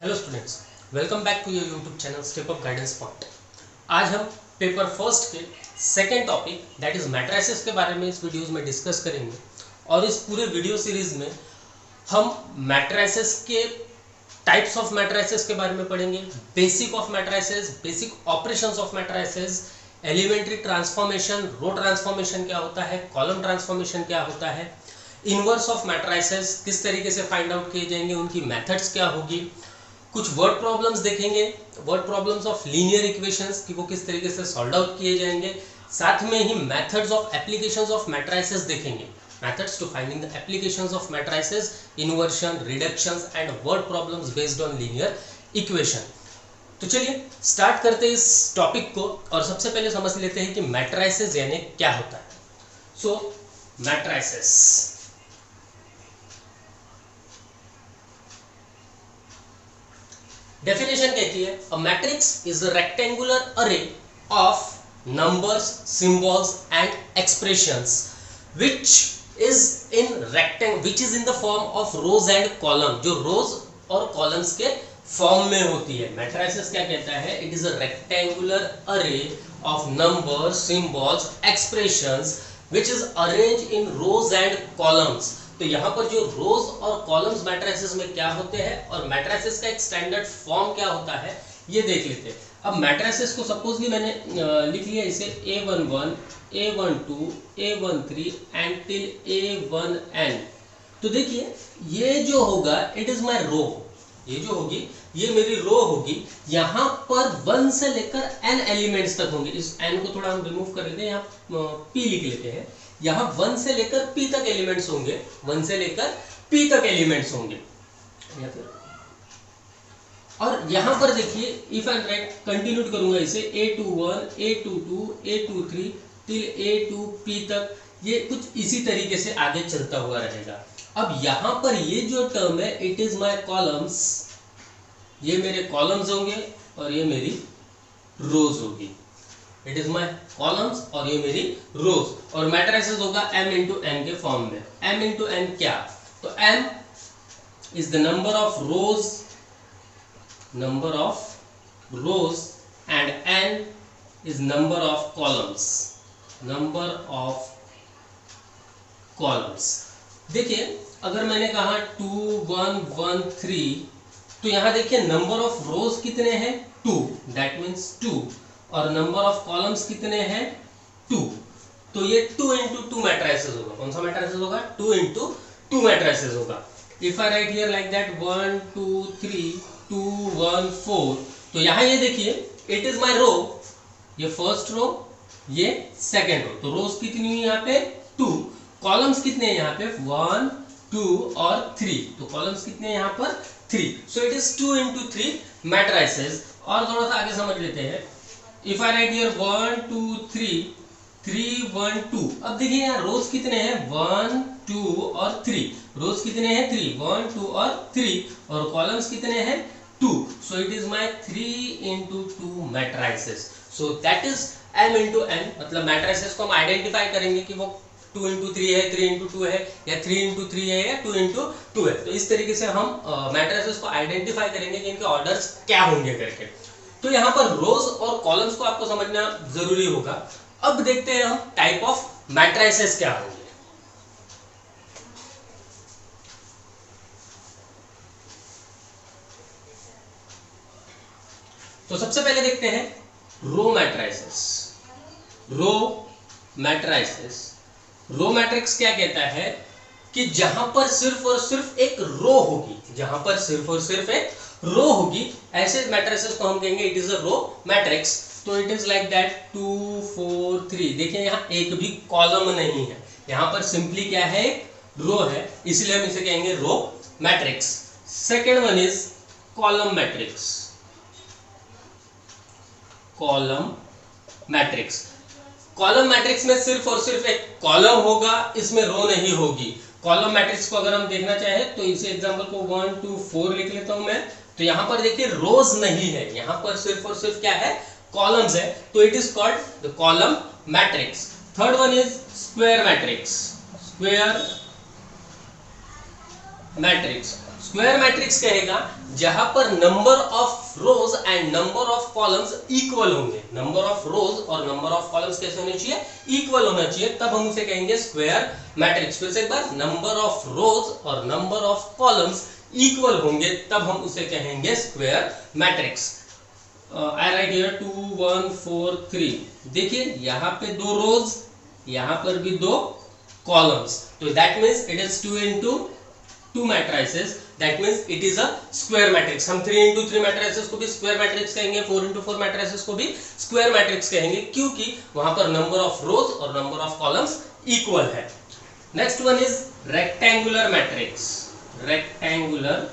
Hello students, welcome back to your YouTube channel step up guidance point. आज हम paper first के second topic that is matrices के बारे में इस वीडियोस में डिस्कस करेंगे। और इस पूरे वीडियो सीरीज में हम मैट्रिसेस के टाइप्स ऑफ मैट्रिसेस के बारे में पढ़ेंगे, basic of matrices, basic operations of matrices, elementary transformation, row transformation क्या होता है, कॉलम ट्रांसफॉर्मेशन क्या होता है, इनवर्स ऑफ मैट्रिसेस किस तरीके से फाइंड आउट किए जाएंगे, उनकी मेथड्स क्या होगी, कुछ वर्ड प्रॉब्लम्स देखेंगे, word problems of linear equations कि वो किस तरीके से सॉल्व आउट किए जाएंगे, साथ में ही methods of applications of matrices देखेंगे, methods to finding the applications of matrices, inversion, reductions and word problems based on linear equation. तो चलिए स्टार्ट करते हैं इस टॉपिक को और सबसे पहले समझ लेते हैं कि मैट्रिसेस यानी क्या होता है। सो मैट्रिसेस डेफिनेशन कहती है a matrix is a rectangular array of numbers, symbols and expressions which is in the form of rows and column, जो रोज और कॉलम्स के फॉर्म में होती है। मैट्रिसेस क्या कहता है? It is a rectangular array of numbers, symbols, expressions which is arranged in rows and columns. तो यहाँ पर जो रोज और कॉलम्स मैट्रिसेस में क्या होते हैं और मैट्रिसेस का एक स्टैंडर्ड फॉर्म क्या होता है ये देख लेते हैं। अब मैट्रिसेस को सपोजली मैंने लिख लिया इसे A11, A12, A13 and till A1n। तो देखिए ये जो होगा इट इज माय रो, ये जो होगी ये मेरी रो होगी। यहाँ पर 1 से लेकर n एलिमेंट्स तक होंगे। इस n को थोड़ा हम रिमूव कर लेते हैं, यहाँ p लिख लेते हैं। यहाँ 1 से लेकर p तक एलिमेंट्स होंगे, 1 से लेकर p तक एलिमेंट्स होंगे। और यहाँ पर देखिए इफ आई राइट कंटिन्यू करूंगा इसे A21, A22, A23 till A2p तक, ये कुछ इसी तरीके से आगे चलता हुआ रहेगा। अब यहाँ पर ये जो टर्म है इट इज माय कॉलम्स, ये मेरे कॉलम्स होंगे और ये मेरी रोज होगी। इट इज माय कॉलम्स और ये मेरी रोज। और मैट्रिसेस होगा m इंटू n के फॉर्म में। m इंटू n क्या? तो m is the number of rows and n is number of columns. देखिए अगर मैंने कहा 2 1 1 3, तो यहाँ देखिए नंबर ऑफ रोज कितने हैं? 2, दैट मीन्स 2। और नंबर ऑफ कॉलम्स कितने हैं? 2। तो ये 2 इंटू 2 मैट्रिसेस होगा। कौन सा मैट्रिसेस होगा? 2 इंटू 2 मैट्रिसेस होगा। If I right here like that 1 2 3 2 1 4, तो यहाँ ये देखिए इट इज माय रो, ये फर्स्ट रो, ये सेकेंड रो। तो रोज कितनी हुई यहाँ पे? 2। कॉलम्स कितने हैं यहाँ पे? 1 2 और 3। तो कॉलम्स कितने हैं यहाँ पर? 3। So it is 2 into 3 matrices. और थोड़ा सा आगे समझ लेते हैं। इफ आई राइट हियर 1 2 3 3 1 2, अब देखिए यहाँ रोज कितने हैं? 1 2 और 3। रोज कितने हैं? 3, 1 2 और 3। और कॉलम्स कितने हैं? 2। So it is my 3 into 2 matrices. So that is m into n। मतलब मैट्रिसेस को हम आइडेंटिफाई करेंगे कि वो 2 इंटू 3 है, 3 इंटू 2 है, या 3 इंटू 3 है, या 2 इंटू 2 है। तो इस तरीके से हम मैट्रिसेस को आइडेंटिफाई करेंगे कि इनके ऑर्डर्स क्या होंगे करके। तो यहाँ पर रोज और कॉलम्स को आपको समझना जरूरी होगा। अब देखते हैं हम टाइप ऑफ मैट्रिसेस क्या होंगे। तो सबसे पहले देखते हैं रो मैट्रिसेस। रो मैट्रिक्स क्या कहता है कि जहां पर सिर्फ और सिर्फ एक रो होगी, जहां पर सिर्फ और सिर्फ एक रो होगी, ऐसे मैट्रिसेस को हम कहेंगे it is a row matrix. तो इट इज लाइक दैट 2 4 3। देखिए यहाँ एक भी कॉलम नहीं है, यहाँ पर सिंपली क्या है? एक रो है, इसलिए हम इसे कहेंगे row matrix. Second one is column matrix. Column matrix में सिर्फ और सिर्फ एक कॉलम होगा, इसमें रो नहीं होगी। कॉलम मैट्रिक्स को अगर हम देखना चाहें तो इसे एग्जांपल को 1 2 4 लिख लेता हूं मैं। तो यहाँ पर देखिए रोज नहीं है, यहाँ पर सिर्फ और सिर्फ क्या है? कॉलम्स है। तो it is called the column matrix. Third one is square matrix. Square matrix कहेगा जहां पर number of rows and number of columns equal होंगे। नंबर ऑफ रोज और नंबर ऑफ कॉलम्स कैसे होने चाहिए? इक्वल होना चाहिए, तब हम उसे कहेंगे स्क्वायर मैट्रिक्स। फिर से एक बार, नंबर ऑफ रोज और नंबर ऑफ कॉलम्स इक्वल होंगे तब हम उसे कहेंगे square matrix. I right here 2 1 4 3। देखिए यहाँ पे 2 रोज, यहाँ पर भी 2 कॉलम्स, तो that means it is 2 into 2 matrices, that means it is a square matrix. हम 3 into 3 मैट्रिसेस को भी स्क्वायर मैट्रिक्स कहेंगे, 4 into 4 मैट्रिसेस को भी स्क्वायर मैट्रिक्स कहेंगे, क्योंकि वहां पर नंबर ऑफ रोज और नंबर ऑफ कॉलम्स इक्वल है। Next one is rectangular matrix. Rectangular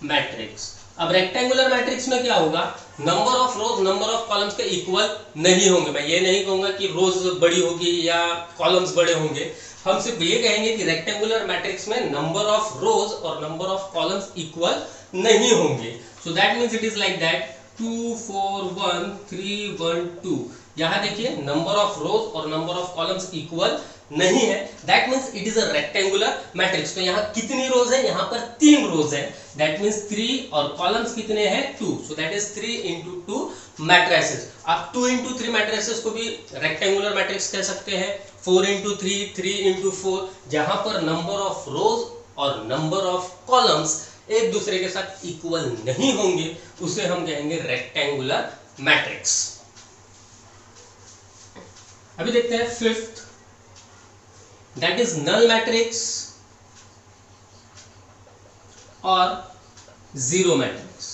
matrix, अब रेक्टेंगुलर मैट्रिक्स में क्या होगा? Number of rose number of columns के इक्वल नहीं होंगे। मैं ये नहीं कहूंगा कि रोज बड़ी होगी या कॉलम्स बड़े होंगे, हम सिर्फ ये कहेंगे कि रेक्टेंगुलर मैट्रिक्स में नंबर ऑफ रोज और नंबर ऑफ कॉलम्स इक्वल नहीं होंगे। So that means it is like that 2 4 1 3 1 2। यहां देखिए नंबर ऑफ रोज और नंबर ऑफ कॉलम्स इक्वल नहीं है, that means it is a rectangular matrix. तो यहाँ कितनी रोज है? यहाँ पर 3 रोज है, दैट मीन्स 3, और कॉलम्स कितने हैं? 2, so that is 3 into 2 matrices. आप 2 into 3 मैट्रिसेस को भी रेक्टेंगुलर मैट्रिक्स कह सकते हैं, 4 into 3 3 into 4, जहां पर नंबर ऑफ रोज और नंबर ऑफ कॉलम्स एक दूसरे के साथ इक्वल नहीं होंगे, उसे हम कहेंगे रेक्टेंगुलर मैट्रिक्स। अभी देखते हैं fifth, that is null matrix और जीरो मैट्रिक्स।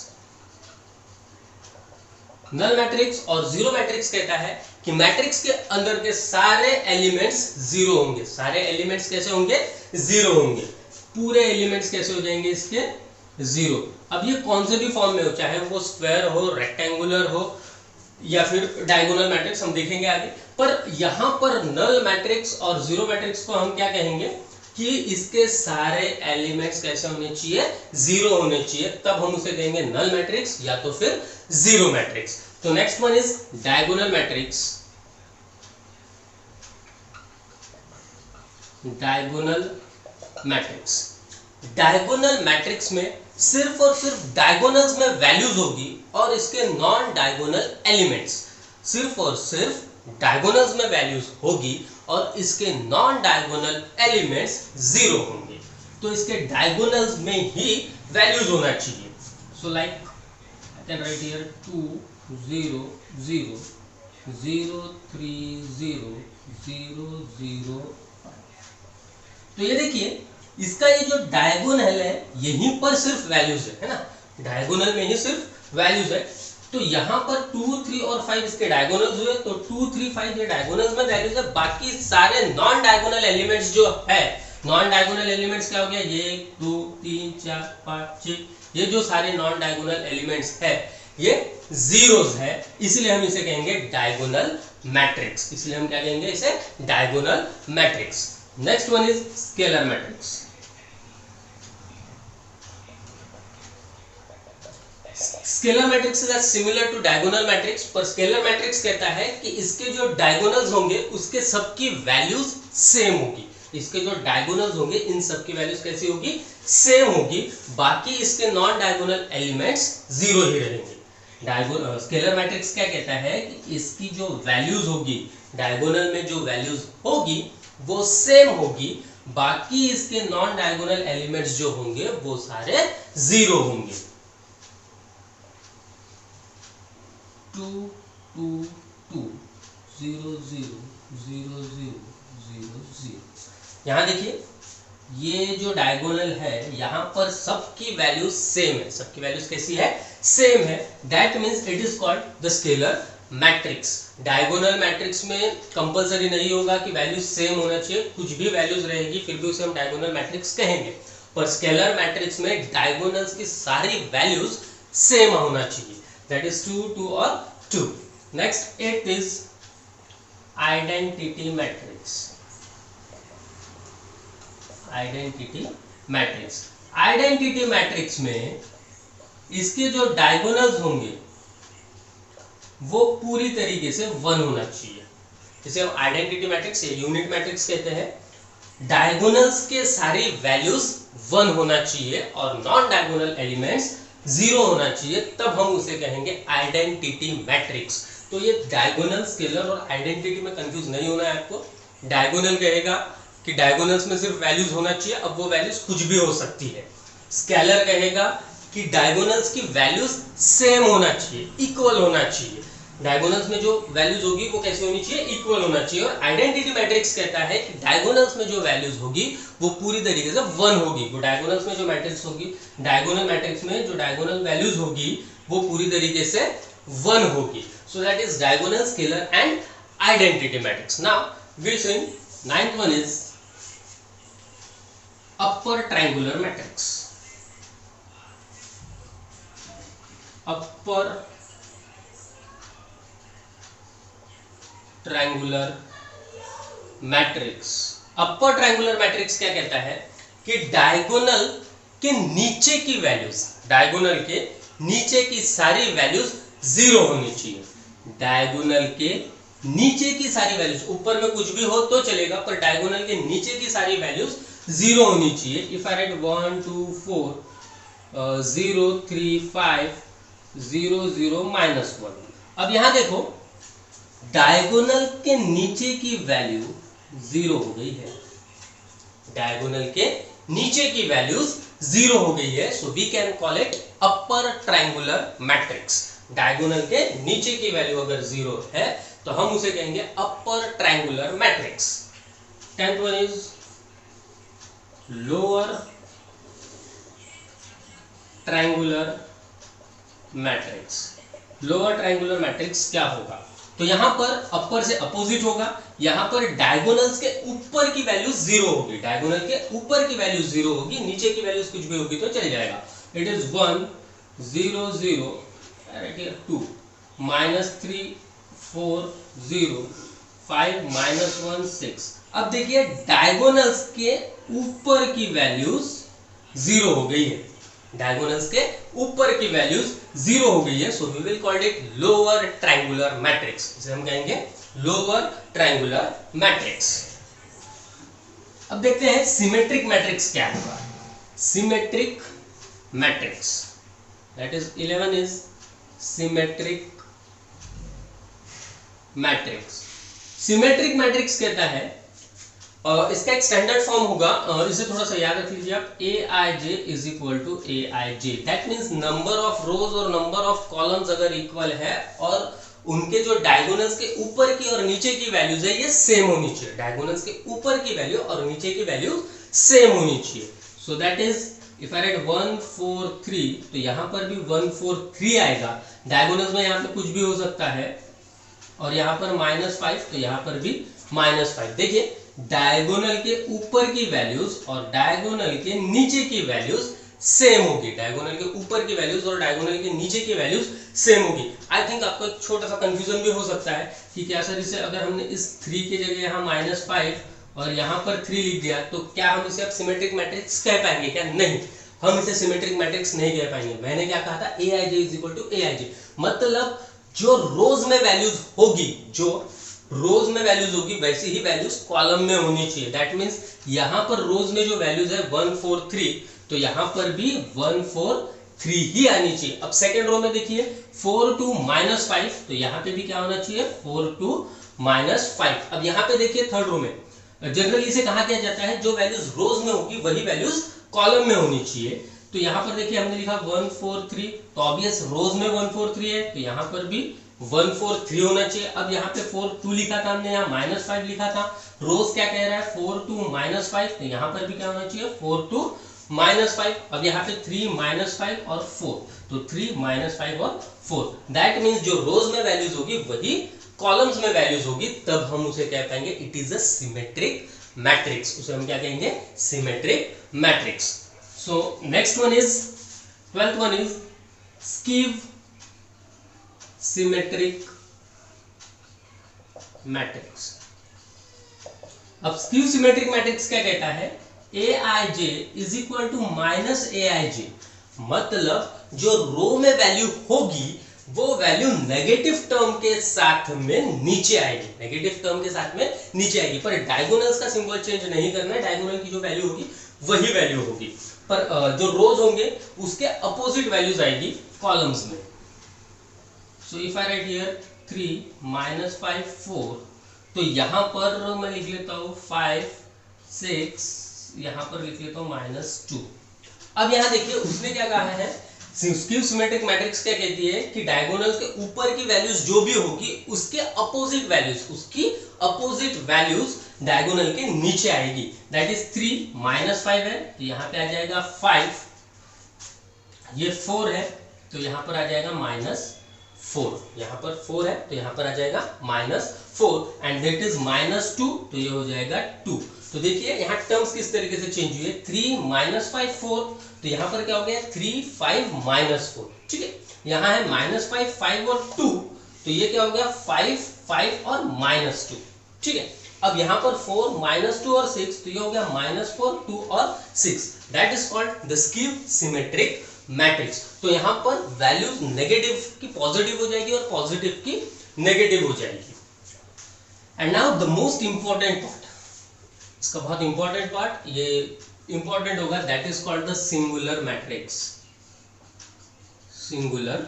नल मैट्रिक्स और जीरो मैट्रिक्स कहता है कि मैट्रिक्स के अंदर के सारे एलिमेंट्स जीरो होंगे। सारे एलिमेंट्स कैसे होंगे? जीरो होंगे। पूरे एलिमेंट्स कैसे हो जाएंगे इसके? जीरो। अब ये कौन से भी फॉर्म में हो, चाहे वो स्क्वायर हो, रेक्टेंगुलर हो या फिर डायगोनल मैट्रिक्स, हम देखेंगे आगे। पर यहां पर नल मैट्रिक्स और जीरो मैट्रिक्स को हम क्या कहेंगे कि इसके सारे एलिमेंट्स कैसे होने चाहिए? जीरो होने चाहिए, तब हम उसे कहेंगे नल मैट्रिक्स या तो फिर जीरो मैट्रिक्स। तो next one is diagonal matrix. Diagonal matrix, diagonal matrix में सिर्फ और सिर्फ डायगोनल्स में वैल्यूज होगी और इसके नॉन डायगोनल एलिमेंट्स, सिर्फ और सिर्फ डायगोनल्स में वैल्यूज होगी और इसके नॉन डायगोनल एलिमेंट्स जीरो होंगे। तो इसके डायगोनल्स में ही वैल्यूज होना चाहिए। So like I can write here 2 0 0 0 3 0 0 0। तो ये देखिए इसका ये जो डायगोनल है यहीं पर सिर्फ वैल्यूज है ना, डायगोनल में ही सिर्फ वैल्यूज है। तो यहाँ पर 2 3 और 5 इसके डायगोनल्स हुए, तो 2 3 5 ये डायगोनल्स में वैल्यूज है। बाकी सारे नॉन डायगोनल एलिमेंट्स जो है, नॉन डायगोनल एलिमेंट्स क्या हो गया? ये 1 2 3 4 5 6, ये जो सारे नॉन डायगोनल एलिमेंट्स है ये जीरोस है, इसलिए हम इसे कहेंगे डायगोनल मैट्रिक्स। इसलिए हम क्या कहेंगे इसे? Diagonal matrix. Next one is scalar matrix. Scalar matrix is similar to diagonal matrix, पर स्केलर मैट्रिक्स कहता है कि इसके जो डायगोनल्स होंगे उसके सबकी वैल्यूज सेम होगी। इसके जो डायगोनल्स होंगे इन सबकी वैल्यूज कैसी होगी? सेम होगी। बाकी इसके नॉन डायगोनल एलिमेंट्स जीरो ही रहेंगे। स्केलर मैट्रिक्स क्या कहता है कि इसकी जो वैल्यूज होगी, डायगोनल में जो वैल्यूज होगी वो सेम होगी, बाकी इसके नॉन डायगोनल एलिमेंट्स जो होंगे वो सारे जीरो होंगे। 2 2 2 0 0 0 0 0 0। यहां देखिए ये जो डायगोनल है यहाँ पर सबकी वैल्यूज सेम है। सबकी वैल्यूज कैसी है? सेम है। That means it is called the scalar matrix. Diagonal matrix में कंपलसरी नहीं होगा कि वैल्यूज सेम होना चाहिए, कुछ भी वैल्यूज रहेगी फिर भी उसे हम डायगोनल मैट्रिक्स कहेंगे। पर स्केलर मैट्रिक्स में डायगोनल्स की सारी वैल्यूज सेम होना चाहिए, दैट इज 2 2 और 2। Next 8 is identity matrix. Identity matrix, identity matrix में इसके जो डायगोनल्स होंगे वो पूरी तरीके से 1 होना चाहिए। इसे हम आइडेंटिटी मैट्रिक्स या यूनिट मैट्रिक्स कहते हैं। डायगोनल्स के सारी वैल्यूज 1 होना चाहिए और नॉन डायगोनल एलिमेंट्स 0 होना चाहिए, तब हम उसे कहेंगे आइडेंटिटी मैट्रिक्स। तो ये डायगोनल, स्केलर और आइडेंटिटी में कंफ्यूज नहीं होना है आपको। डायगोनल कहेगा कि डायगोनल्स में सिर्फ वैल्यूज होना चाहिए, अब वो वैल्यूज कुछ भी हो सकती है। स्केलर कहेगा कि डायगोनल्स की वैल्यूज सेम होना चाहिए, इक्वल होना चाहिए। डायगोनल्स में जो वैल्यूज होगी वो कैसी होनी चाहिए, इक्वल होना चाहिए। और आइडेंटिटी मैट्रिक्स कहता है कि डायगोनल्स में जो वैल्यूज होगी वो पूरी तरीके से 1 होगी। वो डायगोनल्स में जो मैट्रिक्स होगी, डायगोनल मैट्रिक्स में जो डायगोनल वैल्यूज होगी वो पूरी तरीके से 1 होगी। So that is diagonal, scalar and identity matrix. Now we'll see 9th one is upper triangular matrix. upper triangular matrix. Upper triangular matrix क्या कहता है कि डायगोनल के नीचे की वैल्यूज, डायगोनल के नीचे की सारी वैल्यूज 0 होनी चाहिए। डायगोनल के नीचे की सारी वैल्यूज, ऊपर में कुछ भी हो तो चलेगा, पर डायगोनल के नीचे की सारी वैल्यूज 0 होनी चाहिए। इफ आई राइट 1 2 4 0 3 5 0 0 -1, अब यहां देखो डायगोनल के नीचे की वैल्यू 0 हो गई है, डायगोनल के नीचे की वैल्यूज 0 हो गई है। So we can call it upper triangular matrix. Diagonal के नीचे की वैल्यू अगर 0 है तो हम उसे कहेंगे अपर triangular matrix. 10th one is lower triangular matrix. Lower triangular matrix क्या होगा, तो यहां पर अपर से अपोजिट होगा। यहां पर डायगोनल्स के ऊपर की वैल्यू 0 होगी, डायगोनल के ऊपर की वैल्यू 0 होगी, नीचे की वैल्यूज कुछ भी होगी तो चल जाएगा। It is 1 0 0 2 -3 4 0 5 -1 6। अब देखिए डायगोनल्स के ऊपर की वैल्यूज 0 हो गई है, डायगोनल्स के ऊपर की वैल्यूज 0 हो गई है। So we will call it lower triangular matrix, इसे हम कहेंगे लोअर ट्रायंगुलर मैट्रिक्स। अब देखते हैं सिमेट्रिक मैट्रिक्स क्या होगा। Symmetric matrix, that is 11 is symmetric matrix. Symmetric matrix कहता है, इसका एक स्टैंडर्ड फॉर्म होगा, और इसे थोड़ा सा याद रख लीजिए आप, Aij is equal to Aij। That means number of rows और नंबर ऑफ कॉलम्स अगर इक्वल है और उनके जो डायगोनल्स के ऊपर की और नीचे की वैल्यूज है ये सेम होनी चाहिए। डायगोनल्स के ऊपर की वैल्यू और नीचे की वैल्यू सेम होनी चाहिए। So that is if I right 1 4 3, तो यहाँ पर भी 1 4 3 आएगा। डायगोनल्स में यहाँ पे कुछ भी हो सकता है, और यहाँ पर -5, तो यहाँ पर भी -5। देखिए डायगोनल के ऊपर की वैल्यूज और डायगोनल के नीचे की वैल्यूज सेम होगी। डायगोनल के ऊपर की वैल्यूज और डायगोनल के नीचे की वैल्यूज सेम होगी। आई थिंक आपको एक छोटा सा कंफ्यूजन भी हो सकता है कि क्या सर, इसे अगर हमने इस 3 की जगह यहाँ -5 और यहाँ पर 3 लिख दिया तो क्या हम इसे अब सिमेट्रिक मैट्रिक्स कह पाएंगे क्या? नहीं, हम इसे सिमेट्रिक मैट्रिक्स नहीं कह पाएंगे। मैंने क्या कहा था, Aij is equal to Aij, मतलब जो रोज में वैल्यूज होगी, जो रोज में वैल्यूज होगी वैसी ही वैल्यूज कॉलम में होनी चाहिए। दैट मीन्स यहाँ पर रोज में जो वैल्यूज है 1 4 3, तो यहाँ पर भी 1 4 3 ही आनी चाहिए। अब सेकेंड रो में देखिए 4 2 -5, तो यहाँ पे भी क्या होना चाहिए, 4 2 -5। अब यहाँ पे देखिए थर्ड रो में जनरली इसे कहा क्या जाता है, जो वैल्यूज रोज में होगी वही वैल्यूज कॉलम में होनी चाहिए। तो यहाँ पर देखिए हमने लिखा 1 4 3, तो ऑब्वियस रोज में 1 4 3 है, तो यहाँ पर भी 1 4 3 होना चाहिए। अब यहाँ पे 4 2 लिखा था हमने, यहाँ -5 लिखा था। रोज क्या कह रहा है, 4 2 -5, तो यहाँ पर भी क्या होना चाहिए, 4 2 -5। अब यहाँ पे 3 -5 और 4, तो 3 -5 और 4। दैट मीन्स जो रोज में वैल्यूज होगी वही कॉलम्स में वैल्यूज होगी, तब हम उसे कह पाएंगे it is a symmetric matrix. उसे हम क्या कहेंगे, symmetric matrix. So next one is 12th one is skew symmetric matrix. अब स्कीव सिमेट्रिक मैट्रिक्स क्या कहता है, Aij is equal to -Aij, मतलब जो रो में वैल्यू होगी वो वैल्यू नेगेटिव टर्म के साथ में नीचे आएगी, नेगेटिव टर्म के साथ में नीचे आएगी। पर डायगोनल्स का सिंबल चेंज नहीं करना है, डायगोनल की जो वैल्यू होगी वही वैल्यू होगी, पर जो रोज होंगे उसके अपोजिट वैल्यूज आएगी कॉलम्स में। So if I right here 3 minus 5 4, तो यहां पर मैं लिख लेता हूं 5 6, यहां पर लिख लेता हूं -2। अब यहां देखिए उसने क्या कहा है, स्क्यू सिमेट्रिक मैट्रिक्स क्या कहती है कि डायगोनल के ऊपर की वैल्यूज जो भी होगी उसके अपोजिट वैल्यूज डायगोनल के नीचे आएगी। दैट इज 3 -5 है तो यहां पे आ जाएगा 5, ये 4 है तो यहां पर आ जाएगा -4, यहां पर 4 है तो यहां पर आ जाएगा -4, एंड दैट इज -2 तो ये हो जाएगा 2। तो देखिए यहाँ टर्म्स किस तरीके से चेंज हुए, 3 -5 4, तो यहाँ पर क्या हो गया 3 5 -4, ठीक है। यहाँ है -5 5 और 2, तो ये क्या हो गया 5 5 और -2, ठीक है। अब यहाँ पर 4 -2 और 6, तो ये हो गया -4 2 और 6। That is called the skew symmetric matrix. तो यहाँ पर वैल्यूज नेगेटिव की पॉजिटिव हो जाएगी और पॉजिटिव की नेगेटिव हो जाएगी। And now the most important part, इसका बहुत इंपॉर्टेंट पार्ट ये इंपॉर्टेंट होगा, that is called the singular matrix. Singular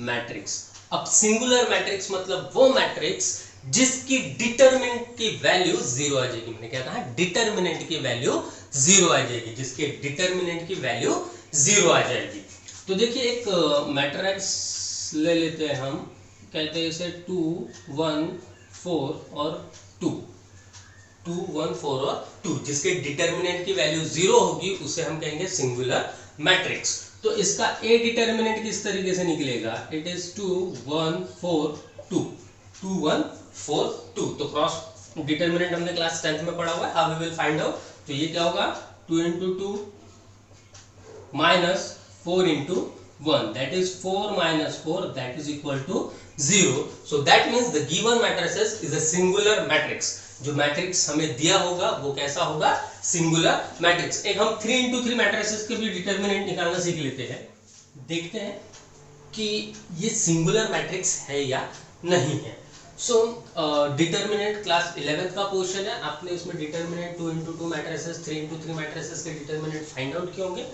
matrix. अब सिंगुलर मैट्रिक्स मतलब वो मैट्रिक्स जिसकी डिटरमिनेंट की वैल्यू 0 आ जाएगी। मैंने क्या कहा, डिटरमिनेंट की वैल्यू 0 आ जाएगी, जिसके डिटरमिनेंट की वैल्यू 0 आ जाएगी। तो देखिए एक मैट्रिक्स ले लेते हैं हम, कहते हैं इसे 2 1 4 और 2, 2 1 4 और 2, जिसके डिटरमिनेंट की वैल्यू 0 होगी उसे हम कहेंगे सिंगुलर मैट्रिक्स। तो इसका ए डिटरमिनेंट किस तरीके से निकलेगा, इट इज 2 1 4 2, 2 1 4 2। तो क्रॉस डिटरमिनेंट हमने क्लास 10th में पढ़ा हुआ है, how we will find out. तो ये क्या होगा 2 × 2 -4 × 1, that is 4 - 4, that is equal to 0. So that means the given matrices is a singular matrix. जो मैट्रिक्स हमें दिया होगा वो कैसा होगा, सिंगुलर मैट्रिक्स। एक हम 3 × 3 मैट्रिसेस के भी डिटरमिनेंट निकालना सीख लेते हैं, देखते हैं कि ये सिंगुलर मैट्रिक्स है या नहीं है। सो डिटरमिनेंट क्लास 11th का पोर्शन है, आपने उसमें डिटरमिनेंट 2 × 2 मैट्रिसेस 3 × 3 मैट्रिसेस के डिटरमिनेंट फाइंड आउट किए होंगे।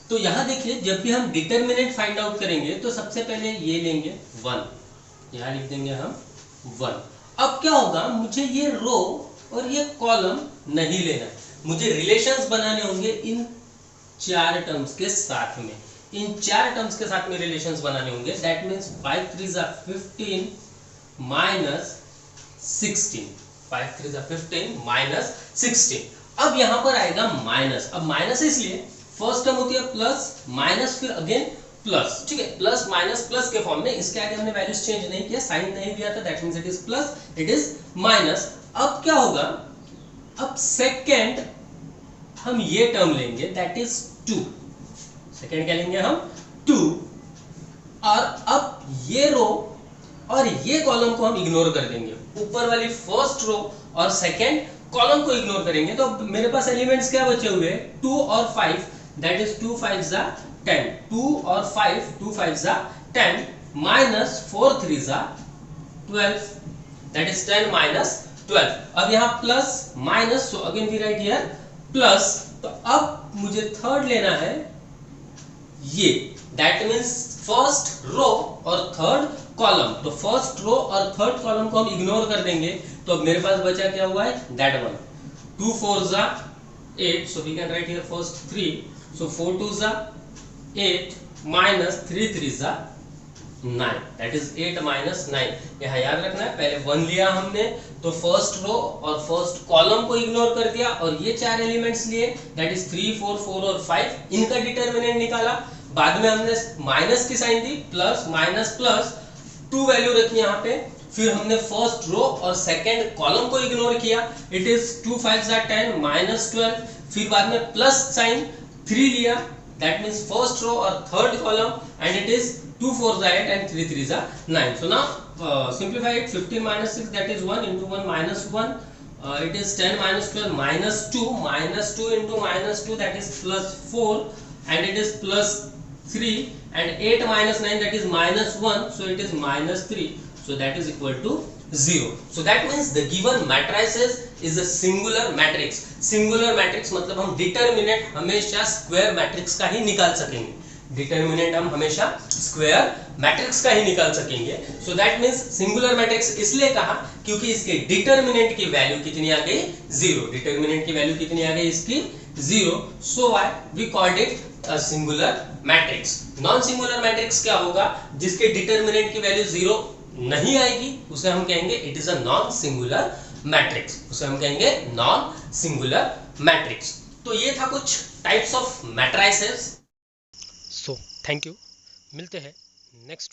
तो यहाँ देखिए जब भी हम डिटरमिनेंट फाइंड आउट करेंगे तो सबसे पहले ये लेंगे 1, यहाँ लिख देंगे हम 1। अब क्या होगा, मुझे ये रो और ये कॉलम नहीं लेना है, मुझे रिलेशंस बनाने होंगे इन 4 टर्म्स के साथ में, इन 4 टर्म्स के साथ में रिलेशंस बनाने होंगे। That means 5 3 15 -16, 5 3 15 -16। अब यहां पर आएगा माइनस। अब माइनस इसलिए फर्स्ट टर्म होती है प्लस माइनस फिर अगेन प्लस, ठीक है, प्लस माइनस प्लस के फॉर्म में। इसके आगे हमने वैल्यूज चेंज नहीं किया, साइन नहीं दिया था, that means it is plus, it is minus. अब क्या होगा, अब सेकंड हम ये टर्म लेंगे दैट इज 2, सेकंड क्या लेंगे हम 2, और अब ये रो और ये कॉलम को हम इग्नोर कर देंगे, ऊपर वाली फर्स्ट रो और सेकंड कॉलम को इग्नोर करेंगे। तो मेरे पास एलिमेंट्स क्या बचे हुए, 2 और 5, दैट इज 2 5 = 10, 2 और 5, 2 5 = 10, -4 3 = 12, दैट इज 10 - 12। अब यहाँ plus minus, so again we write here plus. तो अब मुझे थर्ड लेना है ये, दैट मींस फर्स्ट रो और थर्ड कॉलम। तो फर्स्ट रो और थर्ड कॉलम को हम इग्नोर कर देंगे, तो अब मेरे पास बचा क्या हुआ है, that one. 2 4 = 8, so we can write here first 3, so 4 2 = 8 -3 3 = 9, that is 8 - 9। यहाँ याद रखना है, पहले 1 लिया हमने तो फर्स्ट रो और फर्स्ट कॉलम को इग्नोर कर दिया, और ये 4 एलिमेंट्स लिए दैट इज 3 4 4 और 5, इनका डिटरमिनेंट निकाला। बाद में हमने माइनस की साइन दी, प्लस माइनस प्लस 2 वैल्यू रखी यहाँ पे, फिर हमने फर्स्ट रो और सेकंड कॉलम को इग्नोर किया, इट इज 2 5 = 10 -12, फिर बाद में प्लस साइन 3 लिया, दैट मींस फर्स्ट रो और third column, and it is 2 4 = 8 and 3 3 = 9। So now simplify it, 15 - 6, that is 1 × 1 -1, it is 10 - 12 -2, -2 × -2, that is +4, and it is +3, and 8 - 9, that is -1, so it is -3, so that is equal to 0. So that means the given matrices is a singular matrix. Singular matrix मतलब हम determinant हमेशा square matrix का ही निकाल सकेंगे. Determinant हम हमेशा square matrix का ही निकाल सकेंगे. So that means singular matrix इसलिए कहा क्योंकि इसके डिटर्मिनेंट की वैल्यू कितनी आ गई 0. डिटर्मिनेंट की वैल्यू कितनी आ गई इसकी 0. So why we called it a singular matrix. Non singular matrix क्या होगा? जिसके डिटर्मिनेंट की वैल्यू 0 नहीं आएगी उसे हम कहेंगे it is a non singular matrix. उसे हम कहेंगे नॉन सिंगुलर मैट्रिक्स. तो ये था कुछ types of matrices. So thank you. मिलते हैं नेक्स्ट